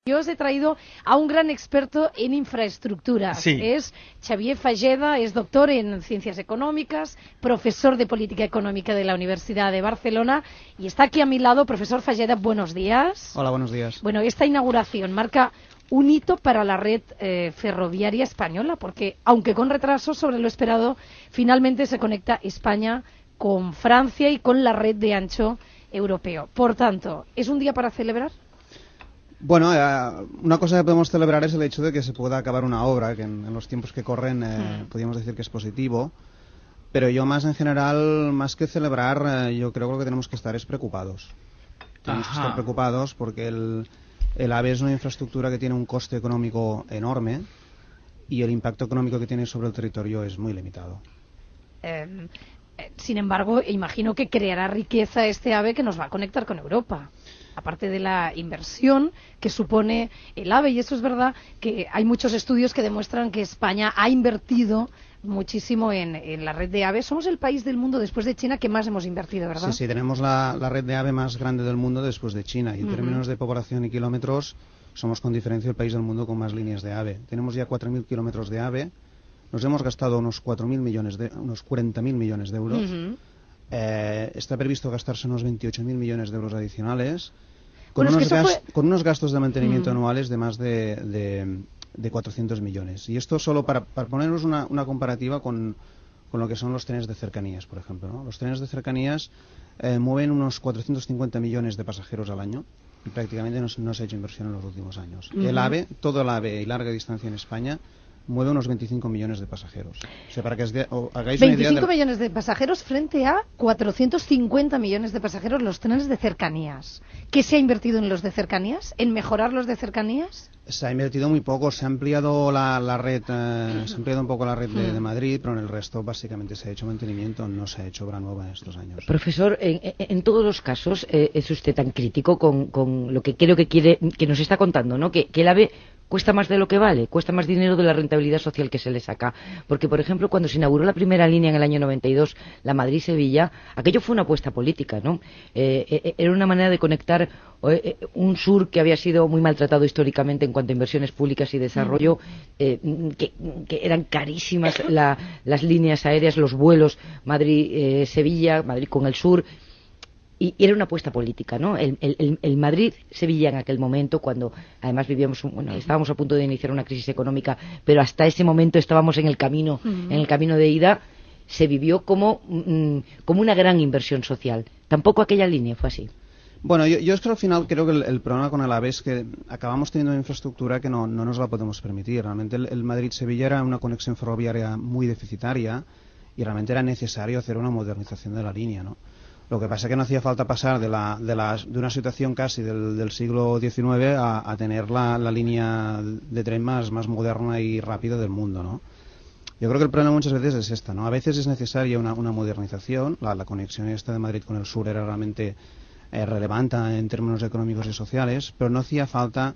Yo os he traído a un gran experto en infraestructuras. Sí. Es Xavier Falleda, es doctor en Ciencias Económicas, profesor de Política Económica de la Universidad de Barcelona y está aquí a mi lado. Profesor Falleda, buenos días. Hola, buenos días. Bueno, esta inauguración marca un hito para la red ferroviaria española, porque, aunque con retraso sobre lo esperado, finalmente se conecta España con Francia y con la red de ancho europeo. Por tanto, ¿es un día para celebrar? Bueno, una cosa que podemos celebrar es el hecho de que se pueda acabar una obra, que en los tiempos que corren podríamos decir que es positivo, pero yo más en general, más que celebrar, yo creo que lo que tenemos que estar es preocupados. Tenemos que estar preocupados porque el AVE es una infraestructura que tiene un coste económico enorme y el impacto económico que tiene sobre el territorio es muy limitado. Sin embargo, imagino que creará riqueza este AVE que nos va a conectar con Europa. Aparte de la inversión que supone el AVE, y eso es verdad que hay muchos estudios que demuestran que España ha invertido muchísimo en la red de AVE. Somos el país del mundo, después de China, que más hemos invertido, ¿verdad? Sí, tenemos la red de AVE más grande del mundo después de China, y en términos de población y kilómetros somos con diferencia el país del mundo con más líneas de AVE. Tenemos ya 4.000 kilómetros de AVE, nos hemos gastado unos 40.000 millones de euros. Está previsto gastarse unos 28.000 millones de euros adicionales, con unos gastos de mantenimiento anuales de más de 400 millones. Y esto solo para ponernos una comparativa con lo que son los trenes de cercanías, por ejemplo, ¿no? Los trenes de cercanías mueven unos 450 millones de pasajeros al año y prácticamente no se ha hecho inversión en los últimos años. El AVE, todo el AVE y larga distancia en España, mueve unos 25 millones de pasajeros. O sea, para que hagáis una idea 25 millones de pasajeros frente a 450 millones de pasajeros los trenes de cercanías. ¿Qué se ha invertido en los de cercanías? ¿En mejorar los de cercanías? Se ha invertido muy poco, se ha ampliado la red, se ha ampliado un poco la red de Madrid, pero en el resto básicamente se ha hecho mantenimiento, no se ha hecho obra nueva en estos años. Profesor, en todos los casos es usted tan crítico con lo que creo que nos está contando, ¿no? Que el AVE cuesta más de lo que vale, cuesta más dinero de la rentabilidad social que se le saca. Porque, por ejemplo, cuando se inauguró la primera línea en el año 92, la Madrid-Sevilla, aquello fue una apuesta política, ¿no? Era una manera de conectar un sur que había sido muy maltratado históricamente en cuanto a inversiones públicas y desarrollo, que eran carísimas las líneas aéreas, los vuelos Madrid-Sevilla, Madrid con el sur. Y era una apuesta política, ¿no? El Madrid-Sevilla en aquel momento, cuando además estábamos a punto de iniciar una crisis económica, pero hasta ese momento estábamos en el camino de ida, se vivió como una gran inversión social. Tampoco aquella línea fue así. Bueno, yo es que al final creo que el problema con el AVE es que acabamos teniendo una infraestructura que no nos la podemos permitir. Realmente el Madrid-Sevilla era una conexión ferroviaria muy deficitaria y realmente era necesario hacer una modernización de la línea, ¿no? Lo que pasa es que no hacía falta pasar de una situación casi del siglo XIX a tener la línea de tren más moderna y rápida del mundo, ¿no? Yo creo que el problema muchas veces es esta, ¿no? A veces es necesaria una modernización. La conexión esta de Madrid con el sur era realmente relevante en términos económicos y sociales, pero no hacía falta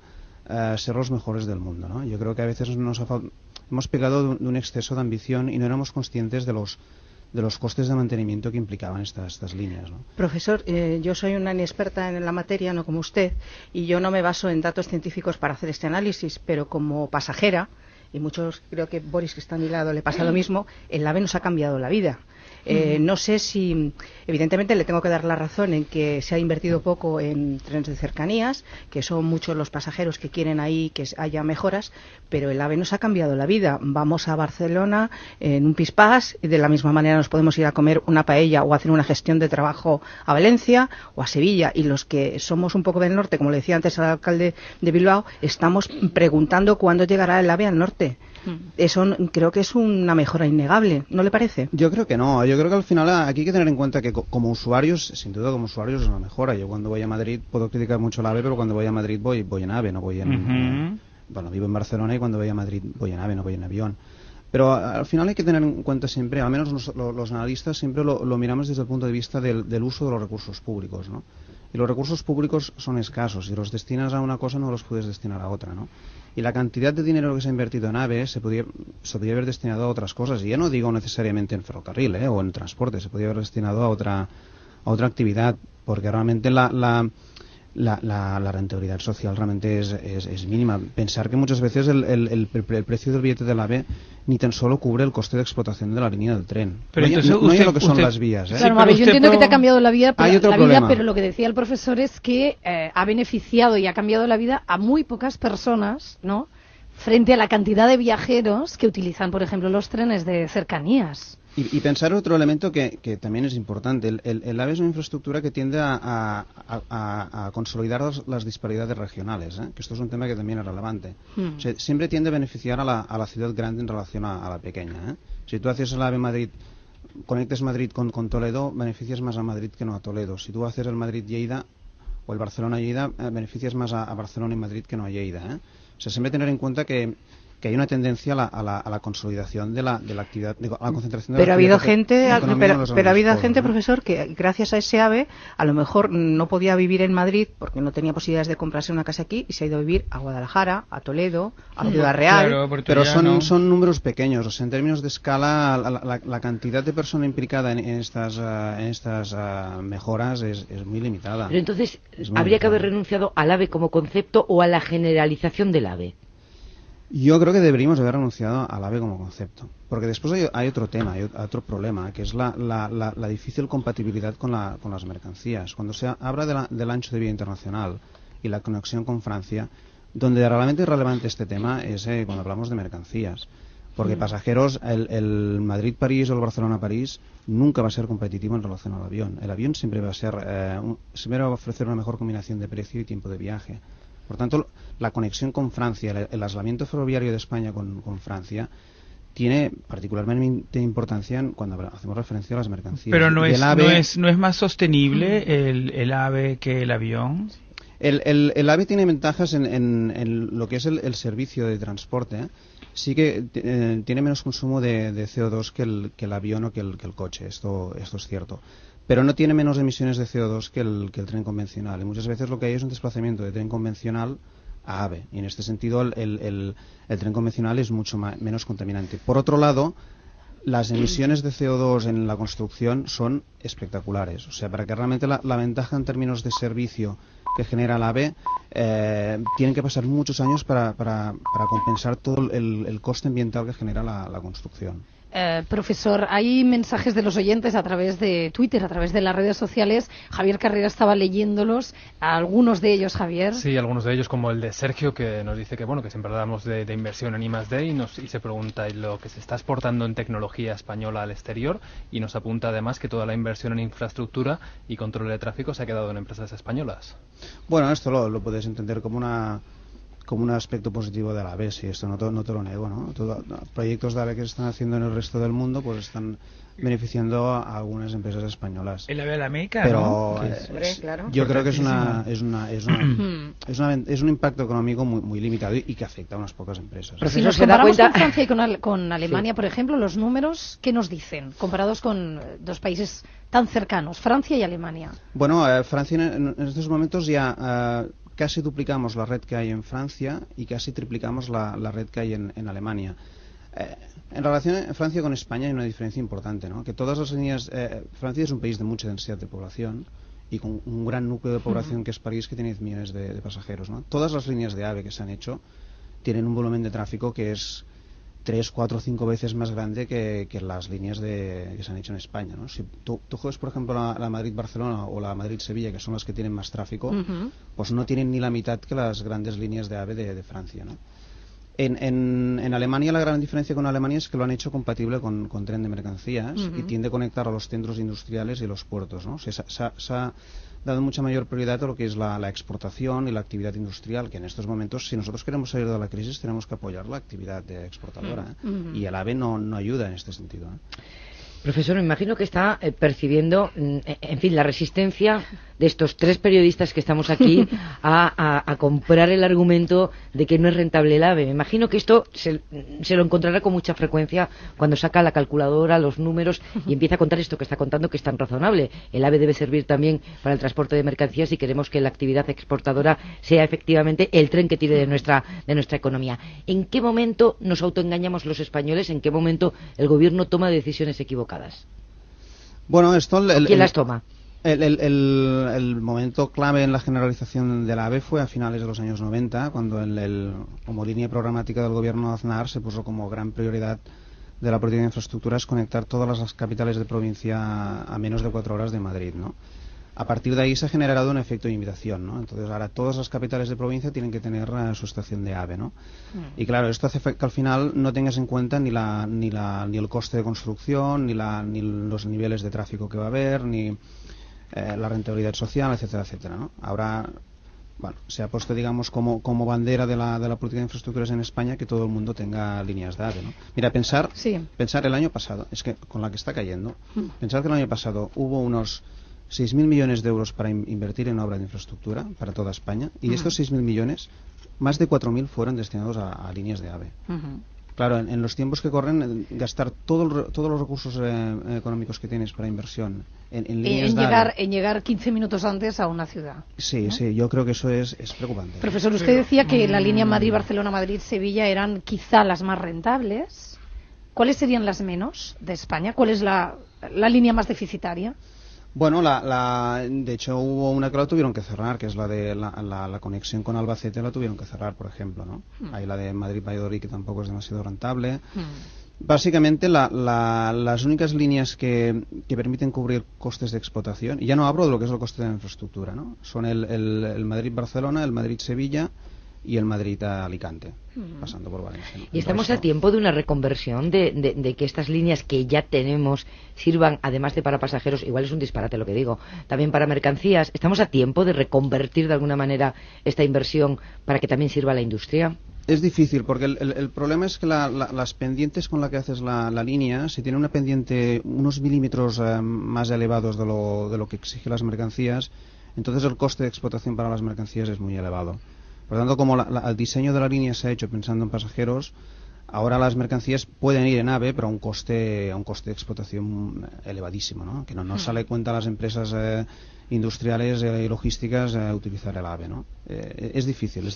ser los mejores del mundo, ¿no? Yo creo que a veces hemos pecado de un exceso de ambición y no éramos conscientes de los costes de mantenimiento que implicaban estas líneas, ¿no? Profesor, yo soy una inexperta en la materia, no como usted, y yo no me baso en datos científicos para hacer este análisis, pero como pasajera, y muchos, creo que Boris, que está a mi lado, le pasa lo mismo, el AVE nos ha cambiado la vida. No sé si, evidentemente le tengo que dar la razón en que se ha invertido poco en trenes de cercanías, que son muchos los pasajeros que quieren ahí que haya mejoras, pero el AVE nos ha cambiado la vida. Vamos a Barcelona en un pispás y de la misma manera nos podemos ir a comer una paella o hacer una gestión de trabajo a Valencia o a Sevilla, y los que somos un poco del norte, como le decía antes al alcalde de Bilbao, estamos preguntando cuándo llegará el AVE al norte. Eso creo que es una mejora innegable, ¿no le parece? Yo creo que no. Yo creo que al final aquí hay que tener en cuenta que como usuarios, sin duda como usuarios es una mejora. Yo cuando voy a Madrid puedo criticar mucho el AVE, pero cuando voy a Madrid voy en AVE, no voy en... Bueno, vivo en Barcelona y cuando voy a Madrid voy en AVE, no voy en avión. Pero al final hay que tener en cuenta siempre, al menos los analistas siempre lo miramos desde el punto de vista del uso de los recursos públicos, ¿no? Y los recursos públicos son escasos. Si los destinas a una cosa no los puedes destinar a otra, ¿no? Y la cantidad de dinero que se ha invertido en AVE se podría haber destinado a otras cosas. Y ya no digo necesariamente en ferrocarril o en transporte, se podría haber destinado a otra actividad, porque realmente la la rentabilidad social realmente es mínima. Pensar que muchas veces el precio del billete del AVE ni tan solo cubre el coste de explotación de la línea del tren. Pero no hay lo que son las vías. Claro, yo entiendo que te ha cambiado la vida, pero pero lo que decía el profesor es que ha beneficiado y ha cambiado la vida a muy pocas personas, ¿no?, frente a la cantidad de viajeros que utilizan, por ejemplo, los trenes de cercanías. Y pensar otro elemento que también es importante. El AVE es una infraestructura que tiende a consolidar las disparidades regionales, que esto es un tema que también es relevante. O sea, siempre tiende a beneficiar a la ciudad grande en relación a la pequeña. Si tú haces el AVE Madrid, conectes Madrid con Toledo, beneficias más a Madrid que no a Toledo. Si tú haces el Madrid-Lleida o el Barcelona-Lleida, beneficias más a Barcelona y Madrid que no a Lleida. O sea, siempre tener en cuenta que hay una tendencia a la consolidación de la actividad, a la concentración de pero la actividad. Pero ha habido gente, profesor, que gracias a ese AVE a lo mejor no podía vivir en Madrid porque no tenía posibilidades de comprarse una casa aquí y se ha ido a vivir a Guadalajara, a Toledo, a Ciudad Real. Claro, pero son números pequeños. O sea, en términos de escala, la cantidad de persona implicada en estas mejoras es muy limitada. Pero entonces, ¿habría que haber renunciado al AVE como concepto o a la generalización del AVE? Yo creo que deberíamos haber renunciado al AVE como concepto, porque después hay otro tema, hay otro problema, que es la difícil compatibilidad con las mercancías. Cuando se habla del ancho de vía internacional y la conexión con Francia, donde realmente es relevante este tema es cuando hablamos de mercancías, porque pasajeros, el Madrid-París o el Barcelona-París nunca va a ser competitivo en relación al avión. El avión siempre va a ofrecer una mejor combinación de precio y tiempo de viaje. Por tanto, la conexión con Francia, el aislamiento ferroviario de España con Francia, tiene particularmente importancia cuando hacemos referencia a las mercancías. Pero no es más sostenible el AVE que el avión. El AVE tiene ventajas en lo que es el servicio de transporte. Sí que tiene menos consumo de CO2 que el avión o que el coche. Esto es cierto. Pero no tiene menos emisiones de CO2 que el tren convencional. Y muchas veces lo que hay es un desplazamiento de tren convencional a AVE. Y en este sentido el tren convencional es mucho menos contaminante. Por otro lado, las emisiones de CO2 en la construcción son espectaculares. O sea, para que realmente la ventaja en términos de servicio que genera el AVE, tienen que pasar muchos años para compensar todo el coste ambiental que genera la construcción. Profesor, hay mensajes de los oyentes a través de Twitter, a través de las redes sociales. Javier Carrera estaba leyéndolos, algunos de ellos, Javier. Sí, algunos de ellos, como el de Sergio, que nos dice que siempre hablamos de inversión en I+D y se pregunta lo que se está exportando en tecnología española al exterior, y nos apunta además que toda la inversión en infraestructura y control de tráfico se ha quedado en empresas españolas. Bueno, esto lo puedes entender como un aspecto positivo de la AVE, y esto no te lo niego, ¿no? Proyectos de AVE que se están haciendo en el resto del mundo pues están beneficiando a algunas empresas españolas. El AVE a la América, pero ¿no? Claro. Yo creo que es un impacto económico muy limitado y que afecta a unas pocas empresas. Pero si nos comparamos con Francia y con Alemania, por ejemplo, los números, ¿qué nos dicen comparados con dos países tan cercanos, Francia y Alemania? Bueno, Francia en estos momentos ya casi duplicamos la red que hay en Francia y casi triplicamos la red que hay en Alemania. En relación a Francia con España hay una diferencia importante, ¿no? Que todas las líneas... Francia es un país de mucha densidad de población y con un gran núcleo de población que es París, que tiene 10 millones de pasajeros, ¿no? Todas las líneas de AVE que se han hecho tienen un volumen de tráfico que es 3, 4, 5 veces más grande que las líneas que se han hecho en España, ¿no? Si tú juegas, por ejemplo, la Madrid-Barcelona o la Madrid-Sevilla, que son las que tienen más tráfico, pues no tienen ni la mitad que las grandes líneas de AVE de Francia, ¿no? En Alemania la gran diferencia con Alemania es que lo han hecho compatible con tren de mercancías y tiende a conectar a los centros industriales y los puertos, ¿no? O sea, se ha dado mucha mayor prioridad a lo que es la exportación y la actividad industrial, que en estos momentos, si nosotros queremos salir de la crisis, tenemos que apoyar la actividad exportadora, y el AVE no ayuda en este sentido, Profesor, me imagino que está percibiendo, en fin, la resistencia de estos 3 periodistas que estamos aquí a comprar el argumento de que no es rentable el AVE. Me imagino que esto se lo encontrará con mucha frecuencia cuando saca la calculadora, los números y empieza a contar esto que está contando, que es tan razonable. El AVE debe servir también para el transporte de mercancías y queremos que la actividad exportadora sea efectivamente el tren que tire de nuestra economía. ¿En qué momento nos autoengañamos los españoles? ¿En qué momento el gobierno toma decisiones equivocadas? Bueno, ¿Quién las toma? El momento clave en la generalización del AVE fue a finales de los años 90, cuando como línea programática del gobierno de Aznar se puso como gran prioridad de la política de infraestructuras conectar todas las capitales de provincia a menos de 4 horas de Madrid, ¿no? A partir de ahí se ha generado un efecto de invitación, ¿no? Entonces ahora todas las capitales de provincia tienen que tener su estación de AVE, ¿no? Y claro, esto hace que al final no tengas en cuenta ni el coste de construcción, ni los niveles de tráfico que va a haber, ni la rentabilidad social, etcétera, etcétera, ¿no? Ahora, bueno, se ha puesto, digamos, como bandera de la política de infraestructuras en España que todo el mundo tenga líneas de AVE, ¿no? Mira, pensar el año pasado, es que con la que está cayendo, pensar que el año pasado hubo unos 6.000 millones de euros para invertir en obra de infraestructura para toda España, y de estos 6.000 millones, más de 4.000 fueron destinados a líneas de AVE. Claro, en los tiempos que corren, gastar todos los recursos económicos que tienes para inversión en líneas de AVE... En llegar 15 minutos antes a una ciudad. Sí, ¿no? Sí, yo creo que eso es preocupante. Profesor, usted decía que la línea Madrid-Barcelona, Madrid-Sevilla eran quizá las más rentables. ¿Cuáles serían las menos de España? ¿Cuál es la línea más deficitaria? Bueno, de hecho hubo una que la tuvieron que cerrar, que es la de la conexión con Albacete, la tuvieron que cerrar, por ejemplo, ¿no? Hay la de Madrid-Valladolid, que tampoco es demasiado rentable. Básicamente las únicas líneas que permiten cubrir costes de explotación, y ya no hablo de lo que es el coste de la infraestructura, ¿no? Son el Madrid-Barcelona, el Madrid-Sevilla y el Madrid-Alicante, pasando por Valencia, ¿no? Y estamos a tiempo de una reconversión de que estas líneas que ya tenemos sirvan, además de para pasajeros, igual es un disparate lo que digo, también para mercancías. ¿Estamos a tiempo de reconvertir de alguna manera esta inversión para que también sirva a la industria? Es difícil, porque el problema es que las pendientes con las que haces la línea, si tiene una pendiente unos milímetros más elevados de lo que exigen las mercancías, entonces el coste de explotación para las mercancías es muy elevado. Por lo tanto, como el diseño de la línea se ha hecho pensando en pasajeros, ahora las mercancías pueden ir en AVE, pero a un coste de explotación elevadísimo, ¿no? Que no sale cuenta a las empresas industriales y logísticas utilizar el AVE, ¿no? Es difícil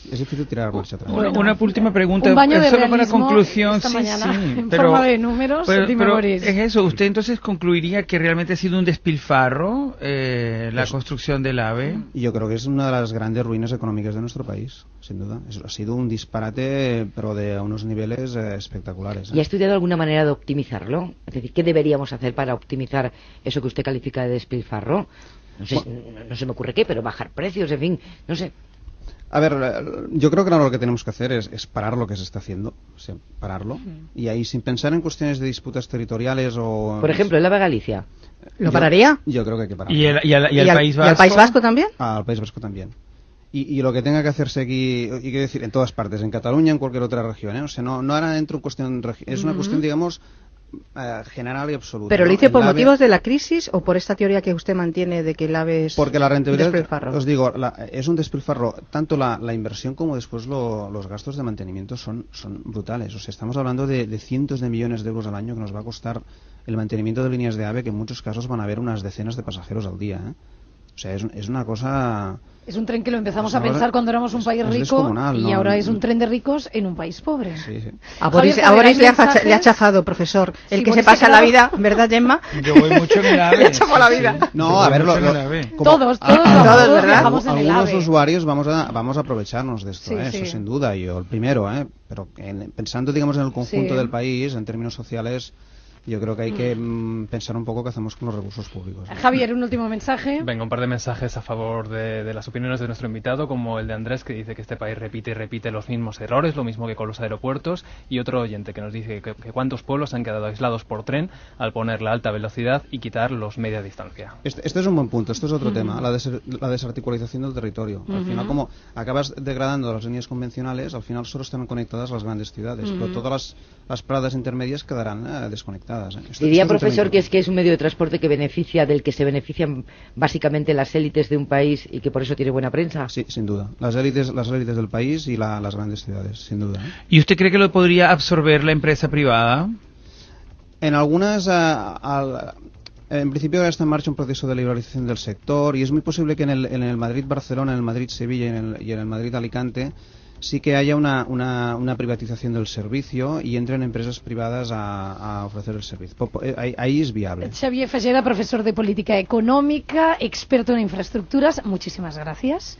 tirar marcha atrás. Una última pregunta, un baño de solo para realismo conclusión, esta mañana, en pero, forma de números, pero es eso, usted entonces concluiría que realmente ha sido un despilfarro la construcción del AVE. Y yo creo que es una de las grandes ruinas económicas de nuestro país, sin duda. Ha sido un disparate, pero de unos niveles espectaculares. ¿Y ha estudiado alguna manera de optimizarlo? Es decir, ¿qué deberíamos hacer para optimizar eso que usted califica de despilfarro? No sé, no se me ocurre qué, pero bajar precios, en fin, no sé. A ver, yo creo que ahora lo que tenemos que hacer es parar lo que se está haciendo, o sea, pararlo, y ahí sin pensar en cuestiones de disputas territoriales o... Por ejemplo, el AVE Galicia. ¿Lo pararía? Yo creo que hay que pararlo. ¿Y el País Vasco? ¿Y al País Vasco también? Al País Vasco también. Y lo que tenga que hacerse aquí, y quiero decir, en todas partes, en Cataluña, en cualquier otra región, ¿eh? O sea, no ahora dentro de cuestión... Es una cuestión, digamos... general y absoluta. ¿Pero lo ¿no? dice por AVE, motivos de la crisis o por esta teoría que usted mantiene de que el AVE es porque la rentabilidad, despilfarro? os digo, es un despilfarro. Tanto la inversión como después los gastos de mantenimiento son brutales. O sea, estamos hablando de cientos de millones de euros al año que nos va a costar el mantenimiento de líneas de AVE, que en muchos casos van a haber unas decenas de pasajeros al día, ¿eh? O sea, es una cosa... Es un tren que lo empezamos a pensar cuando éramos un país rico y ahora es un tren de ricos en un país pobre. Sí. A Boris le ha chafado, profesor. El que se pasa la vida, ¿verdad, Gemma? Yo voy mucho en el AVE. Le ha chafado la vida. Sí. No, a ver, Todos, ¿verdad? viajamos en el Algunos AVE. usuarios vamos a aprovecharnos de esto, Sí, eso sí. sin duda, yo el primero, pero pensando, digamos, en el conjunto Sí. del país, en términos sociales, yo creo que hay que pensar un poco qué hacemos con los recursos públicos. Javier, un último mensaje. Venga, un par de mensajes a favor de las opiniones de nuestro invitado, como el de Andrés, que dice que este país repite y repite los mismos errores, lo mismo que con los aeropuertos, y otro oyente que nos dice que cuántos pueblos han quedado aislados por tren al poner la alta velocidad y quitar los media distancia. Este es un buen punto, esto es otro tema, la desarticulación del territorio. Al final, como acabas degradando las líneas convencionales, al final solo están conectadas las grandes ciudades, pero todas las pradas intermedias quedarán desconectadas. Diría, profesor, que es un medio de transporte del que se benefician básicamente las élites de un país y que por eso tiene buena prensa. Sí, sin duda. Las élites del país y las grandes ciudades, sin duda. ¿Y usted cree que lo podría absorber la empresa privada? En algunas, en principio ahora está en marcha un proceso de liberalización del sector y es muy posible que en el Madrid-Barcelona, en el Madrid-Sevilla y en el Madrid-Alicante sí que haya una privatización del servicio y entren empresas privadas a ofrecer el servicio. Ahí es viable. Xavier Falleda, profesor de Política Económica, experto en infraestructuras, muchísimas gracias.